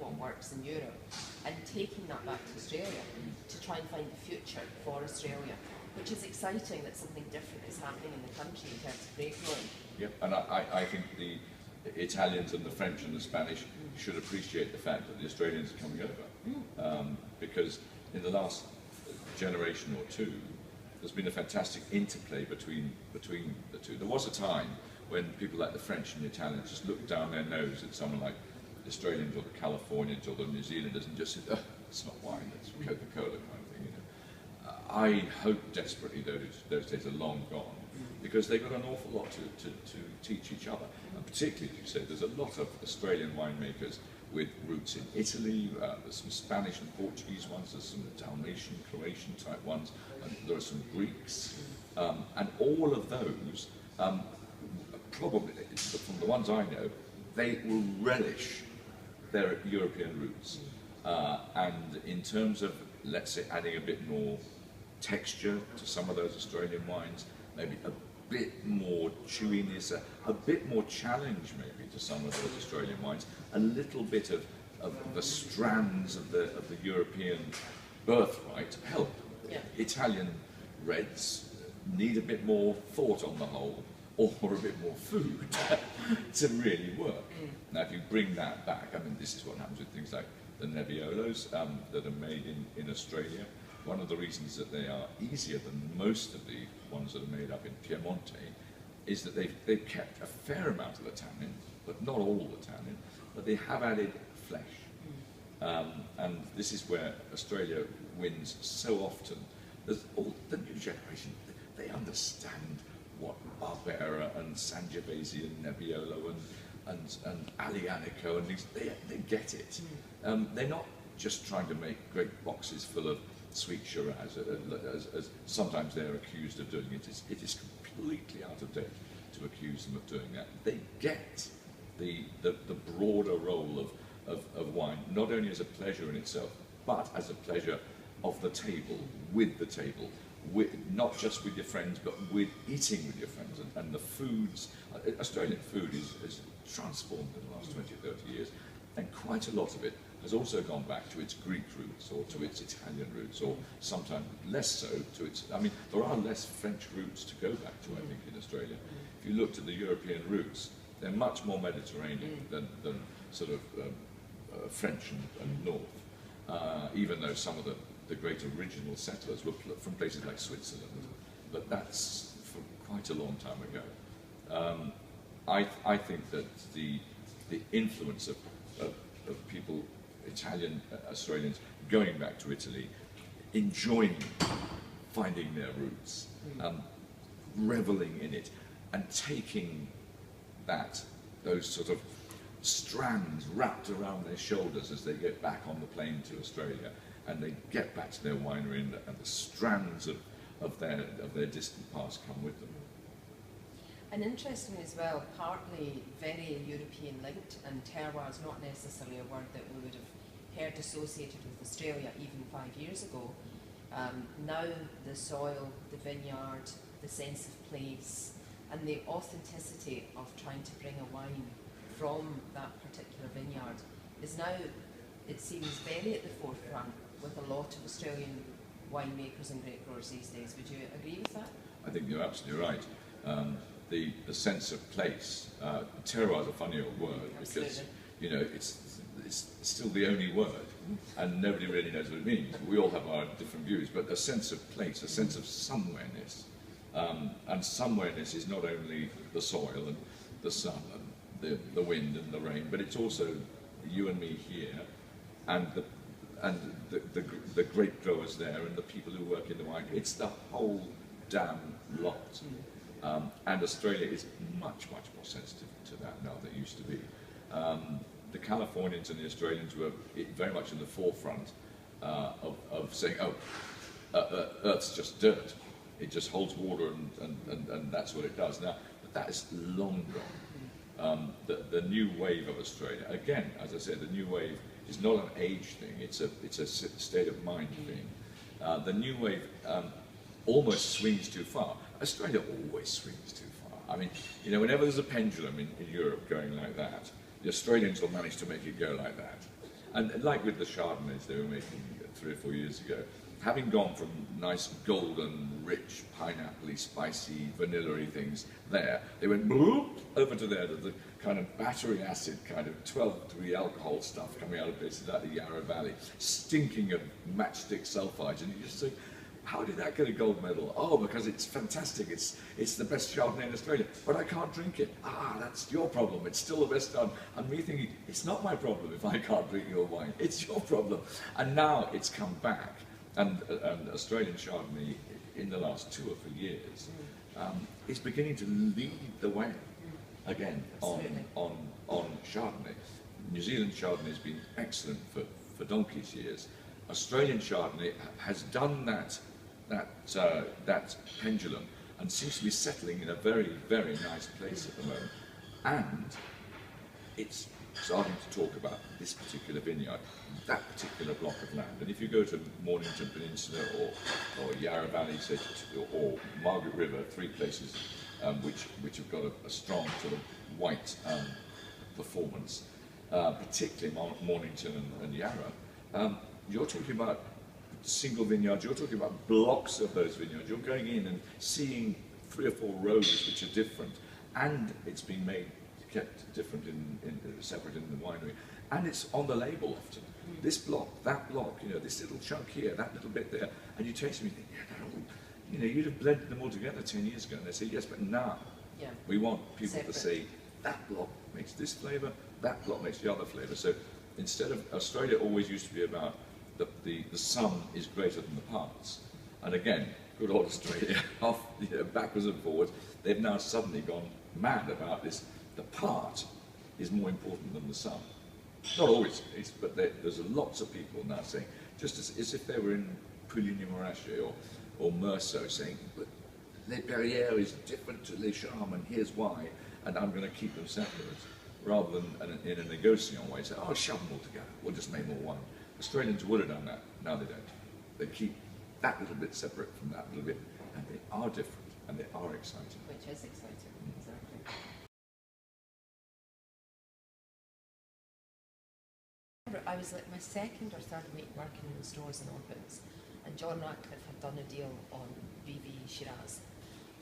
what works in Europe and taking that back to Australia to try and find the future for Australia, which is exciting that something different is happening in the country in terms of grape growing. Yep, and I think the Italians and the French and the Spanish should appreciate the fact that the Australians are coming over, because in the last generation or two, there's been a fantastic interplay between the two. There was a time when people like the French and the Italians just looked down their nose at someone like the Australians or the Californians or the New Zealanders and just said, oh, it's not wine, it's Coca-Cola kind of thing. You know. I hope desperately those days are long gone, because they've got an awful lot to teach each other. And particularly, as you say, there's a lot of Australian winemakers with roots in Italy, there's some Spanish and Portuguese ones, there's some Dalmatian, Croatian type ones, and there are some Greeks. And all of those, probably, from the ones I know, they will relish their European roots. And in terms of, let's say, adding a bit more texture to some of those Australian wines, maybe a bit more chewiness, a bit more challenge maybe to some of those Australian wines, a little bit of the strands of the European birthright help. Yeah. Italian reds need a bit more thought on the whole, or a bit more food to really work. Now if you bring that back, I mean this is what happens with things like the Nebbiolos that are made in Australia. One of the reasons that they are easier than most of the ones that are made up in Piemonte is that they've kept a fair amount of the tannin, but not all the tannin, but they have added flesh. And this is where Australia wins so often. There's all the new generation, they understand what Barbera and Sangiovese and Nebbiolo and Aglianico and these, they get it. They're not just trying to make great boxes full of sweet Shiraz, as sometimes they're accused of doing it. It is completely out of date to accuse them of doing that. They get the broader role of wine, not only as a pleasure in itself, but as a pleasure of the table, with the table, not just with your friends, but with eating with your friends. And the foods, Australian food is transformed in the last 20 or 30 years, and quite a lot of it has also gone back to its Greek roots or to its Italian roots, or sometimes less so to its, I mean, there are less French roots to go back to, I think, in Australia. If you looked at the European roots, they're much more Mediterranean than sort of French and North, even though some of the great original settlers were from places like Switzerland, but that's from quite a long time ago. I think that the influence of people, Italian Australians, going back to Italy, enjoying finding their roots, reveling in it, and taking those sort of strands wrapped around their shoulders as they get back on the plane to Australia, and they get back to their winery, and the strands of their distant past come with them. And interestingly as well, partly very European linked, and terroir is not necessarily a word that we would have heard associated with Australia even 5 years ago. Now the soil, the vineyard, the sense of place, and the authenticity of trying to bring a wine from that particular vineyard is now, it seems, very at the forefront with a lot of Australian winemakers and grape growers these days. Would you agree with that? I think you're absolutely right. The sense of place, terroir is a funny old word, because you know it's still the only word, and nobody really knows what it means. We all have our different views, but a sense of place, a sense of somewhereness, and somewhereness is not only the soil and the sun and the wind and the rain, but it's also you and me here, and the grape growers there, and the people who work in the wine. It's the whole damn lot. And Australia is much, much more sensitive to that now than it used to be. The Californians and the Australians were very much in the forefront of saying, oh, Earth's just dirt. It just holds water and that's what it does. Now, but that is long gone. The new wave of Australia, again, as I said, the new wave is not an age thing, it's a state of mind thing. The new wave almost swings too far. Australia always swings too far. I mean, you know, whenever there's a pendulum in Europe going like that, the Australians will manage to make it go like that. And like with the Chardonnays they were making 3 or 4 years ago, having gone from nice golden, rich, pineapple-y, spicy, vanilla-y things there, they went bloop over to there to the kind of battery acid, kind of 12-degree alcohol stuff coming out of places like the Yarra Valley, stinking of matchstick sulfides, and you just think, how did that get a gold medal? Oh, because it's fantastic, it's the best Chardonnay in Australia, but I can't drink it. Ah, that's your problem, it's still the best Chardonnay. And me thinking, it's not my problem if I can't drink your wine, it's your problem. And now it's come back, and Australian Chardonnay in the last 2 or 3 years is beginning to lead the way again on Chardonnay. New Zealand Chardonnay has been excellent for donkey's years. Australian Chardonnay has done that pendulum and seems to be settling in a very, very nice place at the moment. And it's starting to talk about this particular vineyard, that particular block of land. And if you go to Mornington Peninsula or Yarra Valley, or Margaret River, 3 places which have got a strong sort of white performance, particularly Mornington and Yarra, you're talking about single vineyards, you're talking about blocks of those vineyards. You're going in and seeing 3 or 4 rows which are different, and it's been kept different separate in the winery, and it's on the label often. This block, that block, this little chunk here, that little bit there, and you taste them and you think, yeah, they're all, you'd have blended them all together 10 years ago, and they say yes, but now we want people to say that block makes this flavour, that block makes the other flavour. So instead of Australia, always used to be about the sum is greater than the parts, and again, good old Australia, backwards and forwards, they've now suddenly gone mad about this. The part is more important than the sum. Not always the case, but there's lots of people now saying, just as if they were in Puligny-Morachet or Meursault, saying, but Les Perrières is different to Les Charmes, and here's why, and I'm going to keep them separate, rather than in a negotiation way, say, oh, shove them all together, we'll just make more wine. Australians would have done that, now they don't. They keep that little bit separate from that little bit, and they are different, and they are exciting. Which is exciting, exactly. I was like my 2nd or 3rd week working in the stores in Orbins, and John Ratcliffe had done a deal on BV Shiraz,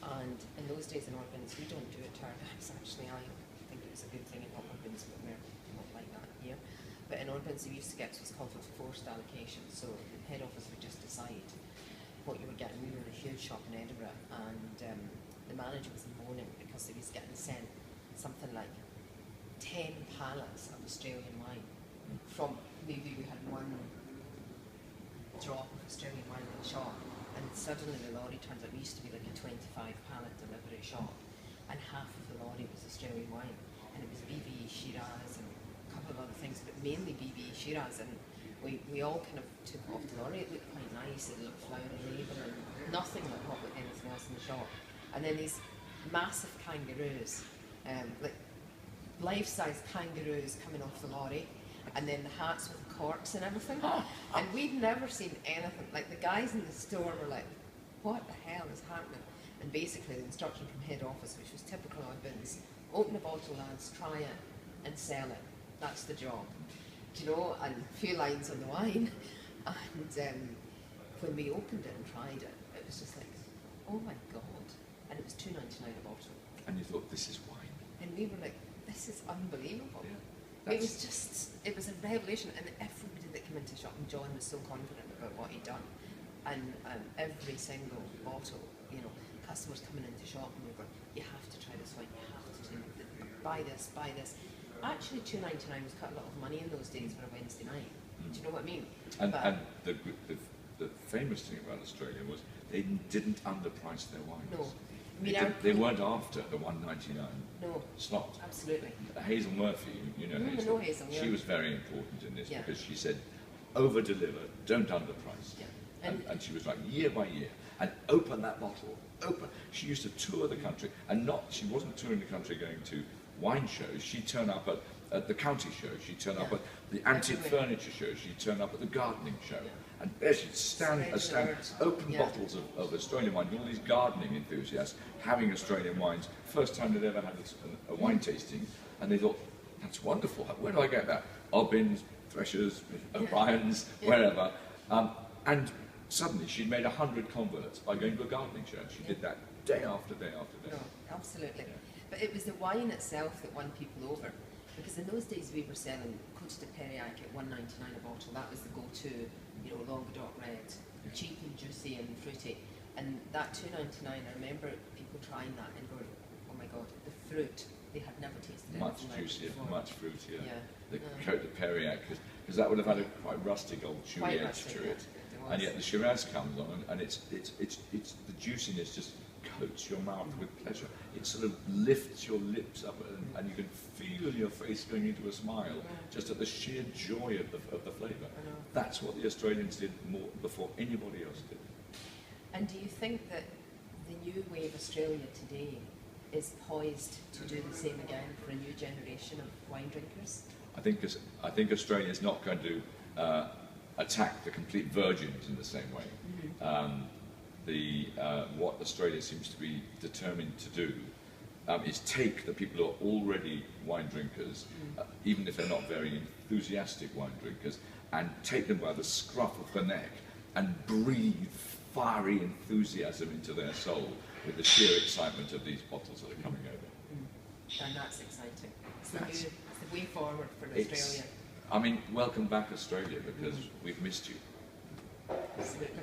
and in those days in Orbins we don't do it to our guys. Actually, I think it was a good thing in Orbins, but we're not like that here. But in Orbins we used to get what's called a forced allocation, so the head office would just decide what you were getting. We were in a huge shop in Edinburgh, and the manager was moaning because he was getting sent something like 10 pallets of Australian wine. From maybe we had 1 drop of Australian wine in the shop, and suddenly the lorry turns out, we used to be like a 25 pallet delivery shop, and half of the lorry was Australian wine, and it was BV Shiraz and a couple of other things, but mainly BV Shiraz, and we all kind of took off the lorry. It looked quite nice, it looked flowery label, and nothing like what with anything else in the shop. And then these massive kangaroos, like life-size kangaroos coming off the lorry, and then the hats with the corks and everything. And we'd never seen anything. Like the guys in the store were like, what the hell is happening? And basically the instruction from head office, which was typical of bins, open a bottle, lads, try it and sell it. That's the job. And a few lines on the wine. And when we opened it and tried it, it was just like, oh my God. And it was $2.99 a bottle. And you thought, this is wine. And we were like, this is unbelievable. Yeah. It was a revelation, and everybody that came into the shop, and John was so confident about what he'd done, and every single bottle, customers coming into the shop and we were going, you have to try this wine, you have to buy this. Actually, $2.99 was cut a lot of money in those days for a Wednesday night. Do you know what I mean? And the famous thing about Australia was they didn't underprice their wines. No. They weren't after the $1.99 slot. Absolutely. Hazel Murphy, Hazel, she was very important in this because she said, over-deliver, don't underprice. Yeah. And she was like, year by year, and open that bottle, open. She used to tour the country, and she wasn't touring the country going to wine shows. She'd turn up at the county show, she'd turn up at the antique furniture show, she'd turn up at the gardening show. And there she'd stand open bottles of Australian wine, and all these gardening enthusiasts having Australian wines, first time they'd ever had a wine tasting, and they thought, that's wonderful, where do I get that? OBriensWine, Threshers, O'Brien's, wherever. And suddenly she'd made 100 converts by going to a gardening show. She did that day after day after day. No, absolutely. But it was the wine itself that won people over. Because in those days we were selling Côte de Périac at $1.99 a bottle. That was the go-to, Languedoc red, cheap and juicy and fruity. And that $2.99, I remember people trying that and going, oh my God, the fruit, they had never tasted Much anything juicier, like it before. much fruitier. Yeah. The Côte de Périac, because that would have had a quite rustic old chewy edge to it. And yet the Shiraz comes on, and it's the juiciness just coats your mouth with pleasure. It sort of lifts your lips up, and you can feel your face going into a smile just at the sheer joy of the flavour. That's what the Australians did more before anybody else did. And do you think that the new wave Australia today is poised to do the same again for a new generation of wine drinkers? I think Australia is not going to attack the complete virgins in the same way. What Australia seems to be determined to do is take the people who are already wine drinkers, even if they're not very enthusiastic wine drinkers, and take them by the scruff of the neck and breathe fiery enthusiasm into their soul with the sheer excitement of these bottles that are coming over. And that's exciting. It's the way forward for Australia. Welcome back Australia, because we've missed you. Absolutely.